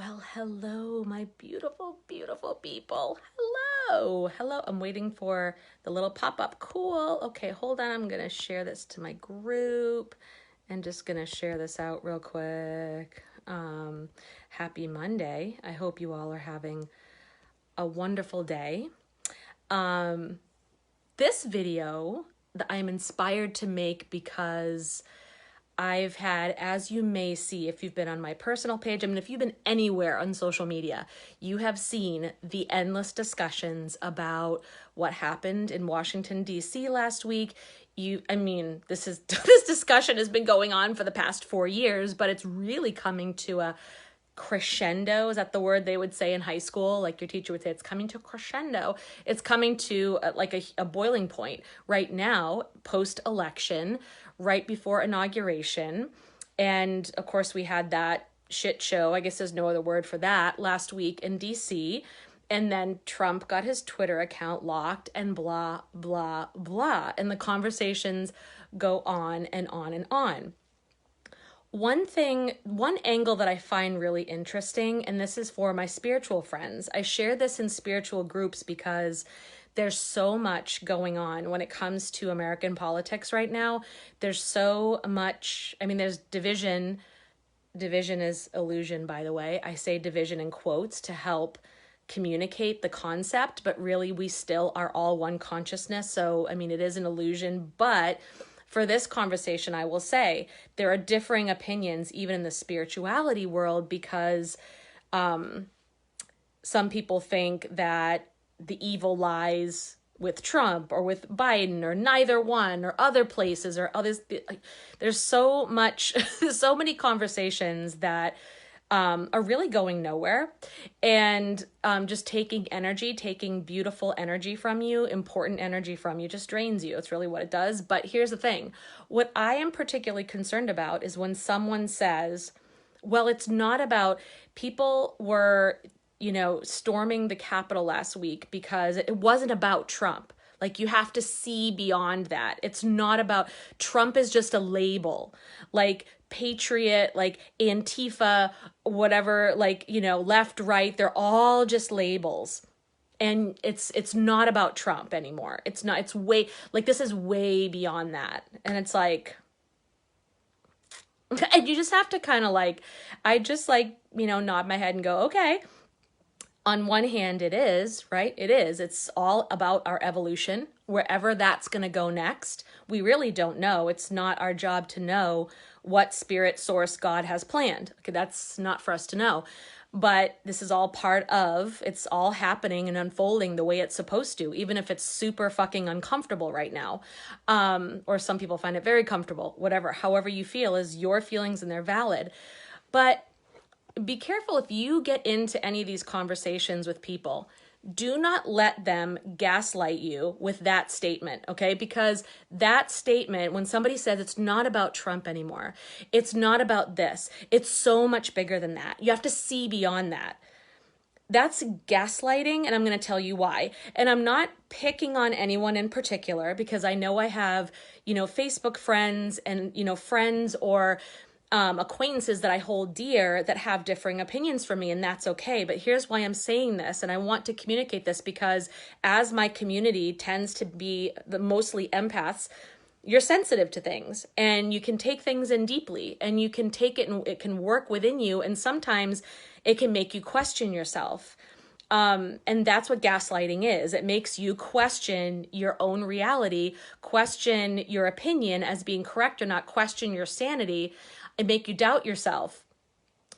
Well, hello, my beautiful, beautiful people. Hello. Hello. I'm waiting for the little pop-up. Cool. Okay, hold on. I'm going to share this to my group and just going to share this out real quick. Happy Monday. I hope you all are having a wonderful day. This video that I'm inspired to make because I've had, as you may see, if you've been on my personal page, if you've been anywhere on social media, you have seen the endless discussions about what happened in Washington, D.C. last week. This discussion has been going on for the past 4 years, but it's really coming to a crescendo. Is that the word they would say in high school? Like your teacher would say, it's coming to a crescendo. It's coming to a boiling point right now, post-election, right before inauguration. And of course, we had that shit show, I guess there's no other word for that, last week in DC. And then Trump got his Twitter account locked and blah, blah, blah. And the conversations go on and on and on. One angle that I find really interesting, and this is for my spiritual friends, I share this in spiritual groups because there's so much going on when it comes to American politics right now. There's so much, there's division. Division is illusion, by the way. I say division in quotes to help communicate the concept, but really we still are all one consciousness. So, it is an illusion, but for this conversation, I will say there are differing opinions even in the spirituality world because some people think that the evil lies with Trump or with Biden or neither one or other places or others. There's so many conversations that are really going nowhere and just taking beautiful energy from you, important energy from you, just drains you. It's really what it does. But here's the thing. What I am particularly concerned about is when someone says, well, it's not about, people were, storming the Capitol last week because it wasn't about Trump. Like, you have to see beyond that. It's not about, Trump is just a label. Like, patriot, like Antifa, whatever, left, right, they're all just labels. And it's not about Trump anymore. It's not, it's way, this is way beyond that. And it's like, and you just have to kind of I just nod my head and go, okay. On one hand, it is, right? It is. It's all about our evolution, wherever that's going to go next. We really don't know. It's not our job to know what spirit source God has planned. Okay, that's not for us to know. But this is all it's all happening and unfolding the way it's supposed to, even if it's super fucking uncomfortable right now. Or some people find it very comfortable, whatever. However you feel is your feelings and they're valid. But be careful if you get into any of these conversations with people. Do not let them gaslight you with that statement, okay? Because that statement, when somebody says it's not about Trump anymore, it's not about this, it's so much bigger than that. You have to see beyond that. That's gaslighting, and I'm going to tell you why. And I'm not picking on anyone in particular because I know I have, Facebook friends and, friends or acquaintances that I hold dear that have differing opinions from me, and that's okay. But here's why I'm saying this, and I want to communicate this because as my community tends to be the mostly empaths, you're sensitive to things and you can take things in deeply and you can take it and it can work within you, and sometimes it can make you question yourself. And that's what gaslighting is. It makes you question your own reality, question your opinion as being correct or not, question your sanity, and make you doubt yourself.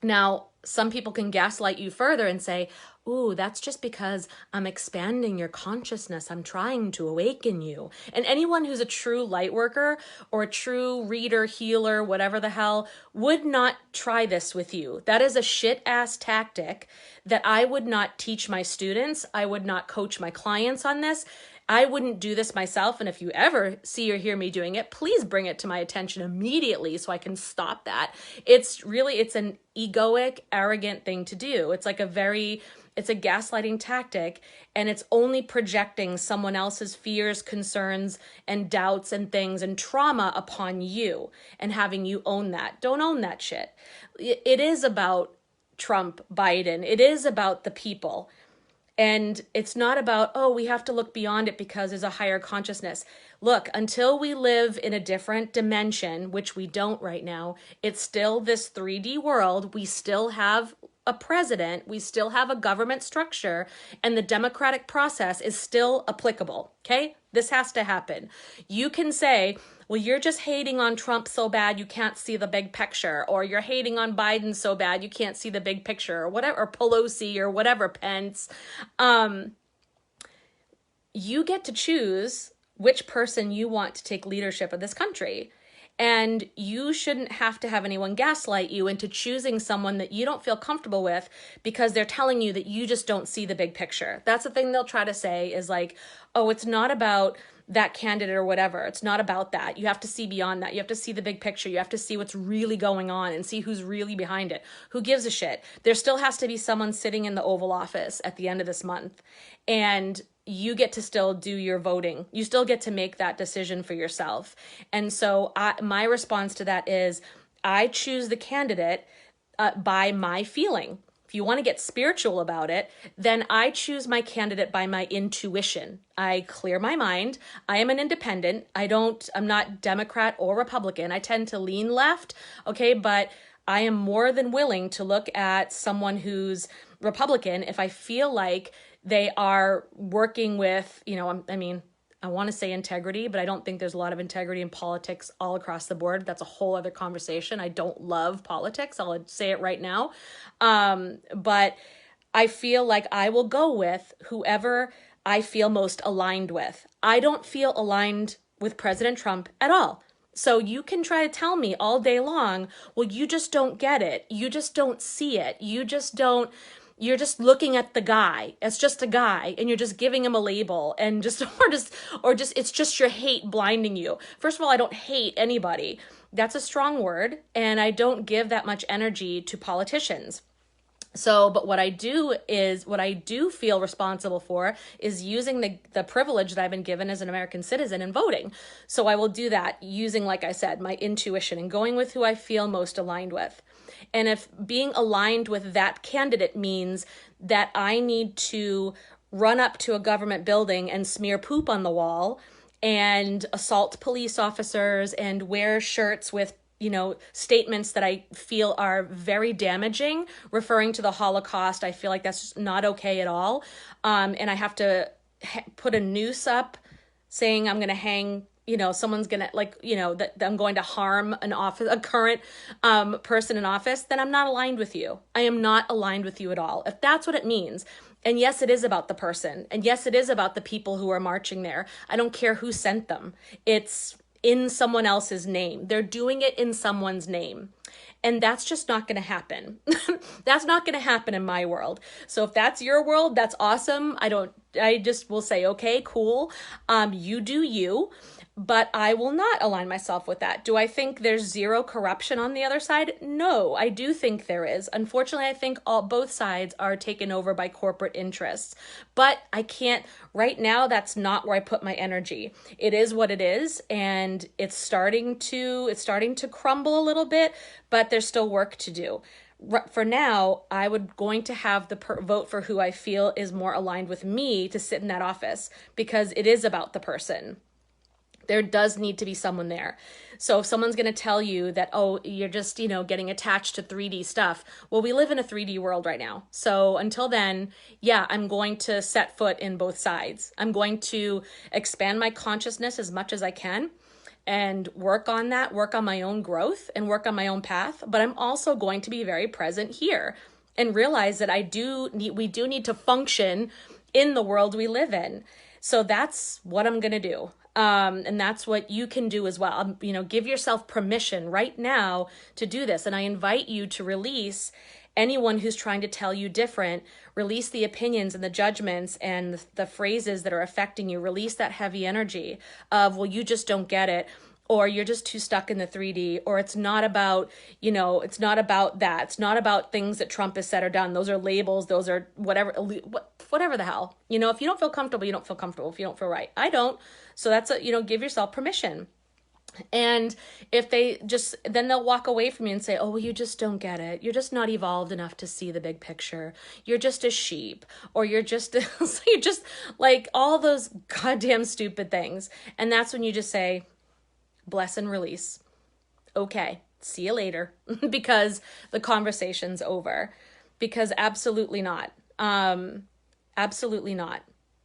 Now, some people can gaslight you further and say, ooh, that's just because I'm expanding your consciousness. I'm trying to awaken you. And anyone who's a true light worker or a true reader, healer, whatever the hell, would not try this with you. That is a shit-ass tactic that I would not teach my students. I would not coach my clients on this. I wouldn't do this myself. And if you ever see or hear me doing it, please bring it to my attention immediately so I can stop that. It's an egoic, arrogant thing to do. It's it's a gaslighting tactic, and it's only projecting someone else's fears, concerns, and doubts and things and trauma upon you and having you own that. Don't own that shit. It is about Trump, Biden. It is about the people. And it's not about, oh, we have to look beyond it because there's a higher consciousness. Look, until we live in a different dimension, which we don't right now, it's still this 3D world. We still have a president, we still have a government structure, and the democratic process is still applicable, okay? This has to happen. You can say, well, you're just hating on Trump so bad you can't see the big picture, or you're hating on Biden so bad you can't see the big picture, or whatever, or Pelosi, or whatever, Pence. You get to choose which person you want to take leadership of this country. And you shouldn't have to have anyone gaslight you into choosing someone that you don't feel comfortable with because they're telling you that you just don't see the big picture. That's the thing they'll try to say is like, oh, it's not about that candidate or whatever. It's not about that. You have to see beyond that. You have to see the big picture. You have to see what's really going on and see who's really behind it. Who gives a shit? There still has to be someone sitting in the Oval Office at the end of this month. And you get to still do your voting. You still get to make that decision for yourself. And so my response to that is I choose the candidate by my feeling. If you want to get spiritual about it, then I choose my candidate by my intuition. I clear my mind. I am an independent. I'm not Democrat or Republican. I tend to lean left, okay? But I am more than willing to look at someone who's Republican if I feel like they are working with, I want to say integrity, but I don't think there's a lot of integrity in politics all across the board. That's a whole other conversation. I don't love politics. I'll say it right now. But I feel like I will go with whoever I feel most aligned with. I don't feel aligned with President Trump at all. So you can try to tell me all day long, well, you just don't get it. You just don't see it. You're just looking at the guy. It's just a guy and you're just giving him a label and it's just your hate blinding you. First of all, I don't hate anybody. That's a strong word. And I don't give that much energy to politicians. So, but what I do feel responsible for is using the privilege that I've been given as an American citizen and voting. So I will do that using, like I said, my intuition and going with who I feel most aligned with. And if being aligned with that candidate means that I need to run up to a government building and smear poop on the wall and assault police officers and wear shirts with statements that I feel are very damaging, referring to the Holocaust, I feel like that's just not okay at all. And I have to put a noose up saying I'm going to hang, someone's going to that I'm going to harm a current person in office, then I'm not aligned with you. I am not aligned with you at all. If that's what it means. And yes, it is about the person. And yes, it is about the people who are marching there. I don't care who sent them. It's in someone else's name. They're doing it in someone's name. And that's just not going to happen. That's not going to happen in my world. So if that's your world, that's awesome. I just will say, okay, cool. You do you, but I will not align myself with that. Do I think there's zero corruption on the other side? No, I do think there is. Unfortunately, I think both sides are taken over by corporate interests, but I can't, right now, that's not where I put my energy. It is what it is, and it's starting to crumble a little bit, but there's still work to do. For now, I would going to have the vote for who I feel is more aligned with me to sit in that office, because it is about the person. There does need to be someone there. So if someone's going to tell you that, oh, you're just, getting attached to 3D stuff. Well, we live in a 3D world right now. So until then, yeah, I'm going to set foot in both sides. I'm going to expand my consciousness as much as I can and work on that, work on my own growth and work on my own path. But I'm also going to be very present here and realize that we do need to function in the world we live in. So that's what I'm going to do. And that's what you can do as well. Give yourself permission right now to do this. And I invite you to release anyone who's trying to tell you different, release the opinions and the judgments and the phrases that are affecting you. Release that heavy energy of, well, you just don't get it, or you're just too stuck in the 3D, or it's not about, it's not about that. It's not about things that Trump has said or done. Those are labels. Those are whatever the hell. If you don't feel comfortable, you don't feel comfortable. If you don't feel right, I don't. So that's give yourself permission. And if they just, then they'll walk away from you and say, oh, well, you just don't get it. You're just not evolved enough to see the big picture. You're just a sheep, or you're just, you're just like all those goddamn stupid things. And that's when you just say, bless and release. Okay, see you later, because the conversation's over. Because absolutely not. Absolutely not.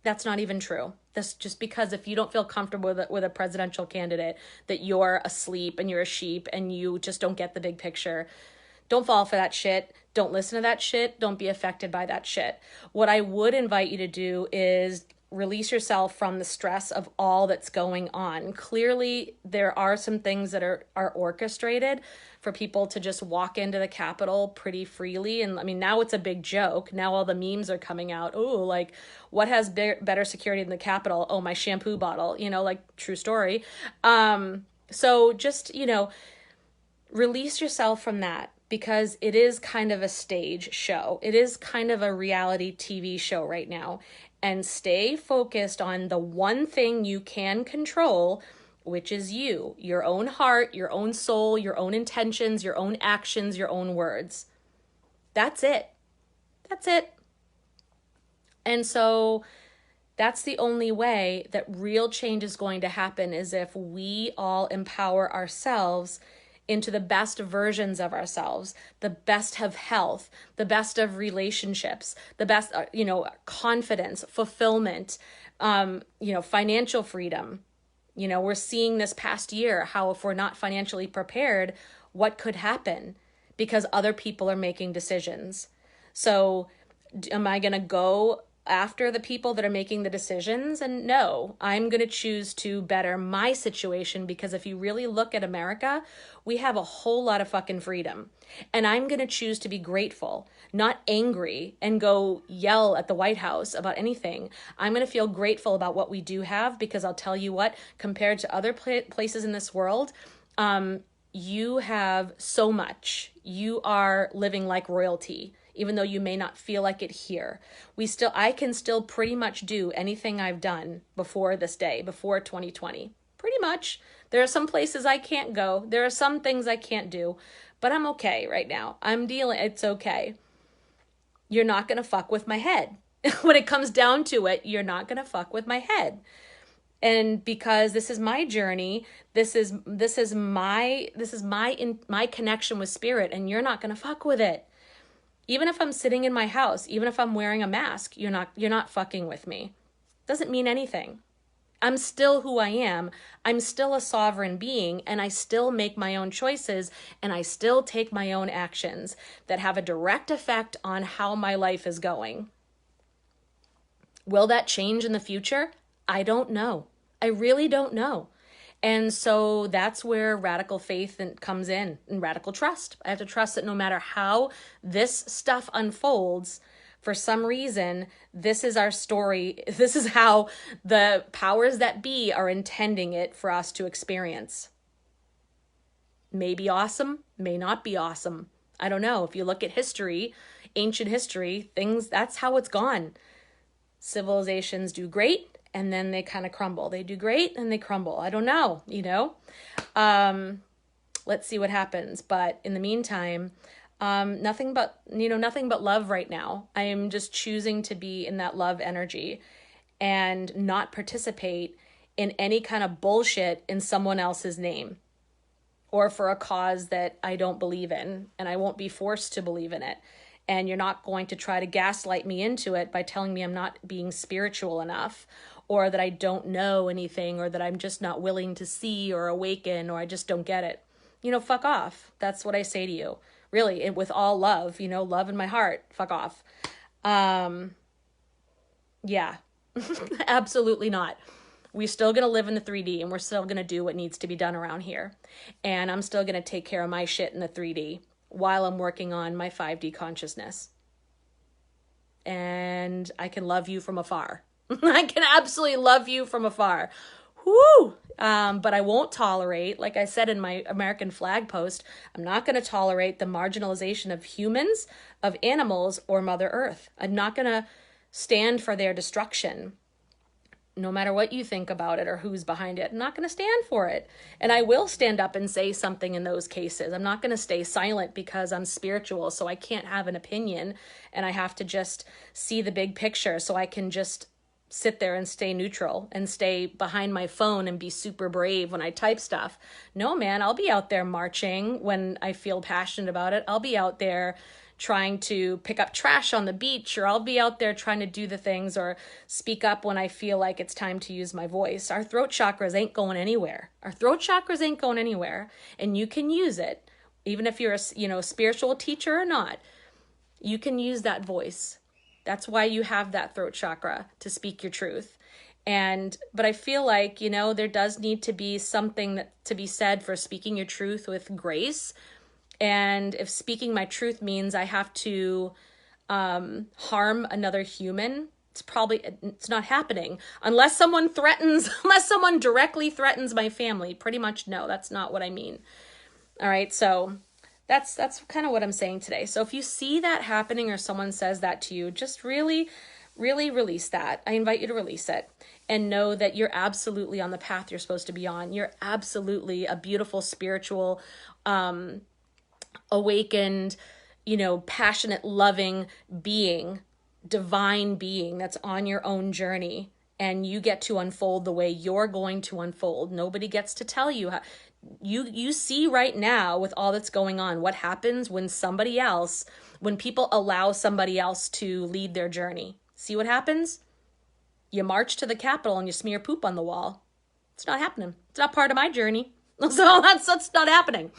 That's not even true. That's just because if you don't feel comfortable with a presidential candidate, that you're asleep and you're a sheep and you just don't get the big picture. Don't fall for that shit. Don't listen to that shit. Don't be affected by that shit. What I would invite you to do is release yourself from the stress of all that's going on. Clearly, there are some things that are orchestrated for people to just walk into the Capitol pretty freely. And I mean, now it's a big joke. Now all the memes are coming out. Oh, like, what has better security than the Capitol? Oh, my shampoo bottle, like, true story. So just, release yourself from that, because it is kind of a stage show. It is kind of a reality TV show right now. And stay focused on the one thing you can control, which is you, your own heart, your own soul, your own intentions, your own actions, your own words. That's it. That's it. And so that's the only way that real change is going to happen, is if we all empower ourselves into the best versions of ourselves, the best of health, the best of relationships, the best, confidence, fulfillment, financial freedom. We're seeing this past year how if we're not financially prepared, what could happen because other people are making decisions. So am I going to go after the people that are making the decisions? And no, I'm going to choose to better my situation, because if you really look at America, we have a whole lot of fucking freedom. And I'm going to choose to be grateful, not angry and go yell at the White House about anything. I'm going to feel grateful about what we do have, because I'll tell you what, compared to other places in this world, you have so much. You are living like royalty, even though you may not feel like it here. I can still pretty much do anything I've done before this day, before 2020. Pretty much. There are some places I can't go. There are some things I can't do, but I'm okay right now. It's okay. You're not going to fuck with my head. When it comes down to it, you're not going to fuck with my head. And because this is my journey, this is my connection with spirit, and you're not going to fuck with it. Even if I'm sitting in my house, even if I'm wearing a mask, you're not fucking with me. Doesn't mean anything. I'm still who I am. I'm still a sovereign being, and I still make my own choices, and I still take my own actions that have a direct effect on how my life is going. Will that change in the future? I don't know. I really don't know. And so that's where radical faith comes in, and radical trust. I have to trust that no matter how this stuff unfolds, for some reason, this is our story. This is how the powers that be are intending it for us to experience. May be awesome, may not be awesome. I don't know. If you look at history, ancient history, that's how it's gone. Civilizations do great, and then they kind of crumble. They do great and they crumble. I don't know, let's see what happens. But in the meantime, nothing but love right now. I am just choosing to be in that love energy and not participate in any kind of bullshit in someone else's name or for a cause that I don't believe in, and I won't be forced to believe in it. And you're not going to try to gaslight me into it by telling me I'm not being spiritual enough, or that I don't know anything, or that I'm just not willing to see or awaken, or I just don't get it. Fuck off. That's what I say to you. Really, with all love, love in my heart. Fuck off. Yeah, absolutely not. We're still going to live in the 3D, and we're still going to do what needs to be done around here. And I'm still going to take care of my shit in the 3D while I'm working on my 5D consciousness. And I can love you from afar. I can absolutely love you from afar. Whoo! But I won't tolerate, like I said in my American flag post, I'm not going to tolerate the marginalization of humans, of animals, or Mother Earth. I'm not going to stand for their destruction. no matter what you think about it or who's behind it. I'm not going to stand for it. And I will stand up and say something in those cases. I'm not going to stay silent because I'm spiritual, so I can't have an opinion and I have to just see the big picture so I can just sit there and stay neutral and stay behind my phone and be super brave when I type stuff. No, man, I'll be out there marching when I feel passionate about it. I'll be out there trying to pick up trash on the beach, or I'll be out there trying to do the things or speak up when I feel like it's time to use my voice. Our throat chakras ain't going anywhere. Our throat chakras ain't going anywhere, and you can use it. Even if you're a spiritual teacher or not, you can use that voice. That's why you have that throat chakra, to speak your truth. But I feel like, there does need to be something to be said for speaking your truth with grace. And if speaking my truth means I have to harm another human, it's not happening unless someone directly threatens my family. Pretty much, no, that's not what I mean. All right. So that's kind of what I'm saying today. So if you see that happening or someone says that to you, just really, really release that. I invite you to release it and know that you're absolutely on the path you're supposed to be on. You're absolutely a beautiful, spiritual, awakened, passionate, loving being, divine being that's on your own journey, and you get to unfold the way you're going to unfold. Nobody gets to tell you how. You see right now with all that's going on what happens when people allow somebody else to lead their journey. See what happens? You march to the Capitol and you smear poop on the wall. It's not happening. It's not part of my journey. So that's not happening.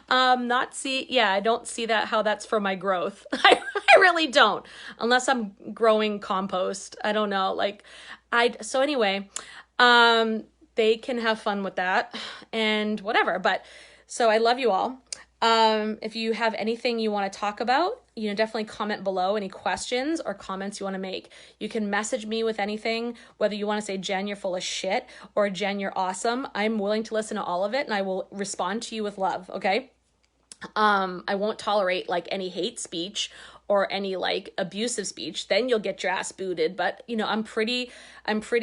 I don't see how that's for my growth. I really don't, unless I'm growing compost. I don't know. So anyway, they can have fun with that and whatever. But so I love you all. If you have anything you want to talk about, definitely comment below any questions or comments you want to make. You can message me with anything, whether you want to say, Jen, you're full of shit, or Jen, you're awesome. I'm willing to listen to all of it and I will respond to you with love. Okay. I won't tolerate any hate speech or any abusive speech. Then you'll get your ass booted. But I'm pretty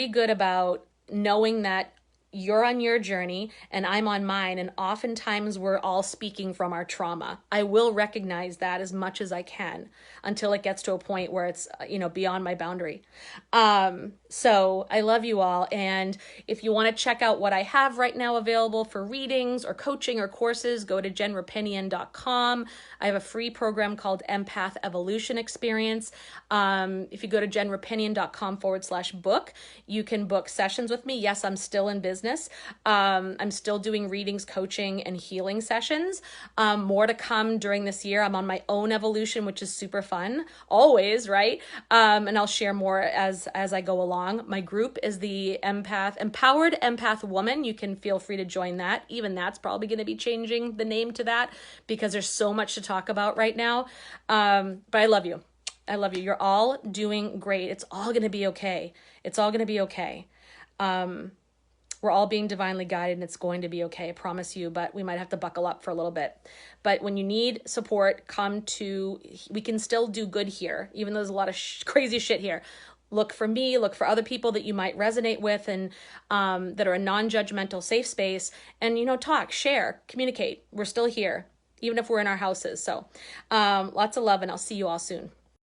good about knowing that you're on your journey and I'm on mine. And oftentimes we're all speaking from our trauma. I will recognize that as much as I can until it gets to a point where it's, beyond my boundary. So I love you all. And if you want to check out what I have right now available for readings or coaching or courses, go to jenrapinian.com. I have a free program called Empath Evolution Experience. If you go to jenrapinian.com/book, you can book sessions with me. Yes, I'm still in business. I'm still doing readings, coaching, and healing sessions. More to come during this year. I'm on my own evolution, which is super fun, always, right? And I'll share more as I go along. My group is the Empowered Empath Woman. You can feel free to join that. Even that's probably going to be changing the name to that because there's so much to talk about right now. But I love you. I love you. You're all doing great. It's all going to be okay. It's all going to be okay. We're all being divinely guided and it's going to be okay. I promise you, but we might have to buckle up for a little bit. But when you need support, we can still do good here, even though there's a lot of crazy shit here. Look for me, look for other people that you might resonate with and that are a non-judgmental safe space and, talk, share, communicate. We're still here, even if we're in our houses. So lots of love and I'll see you all soon.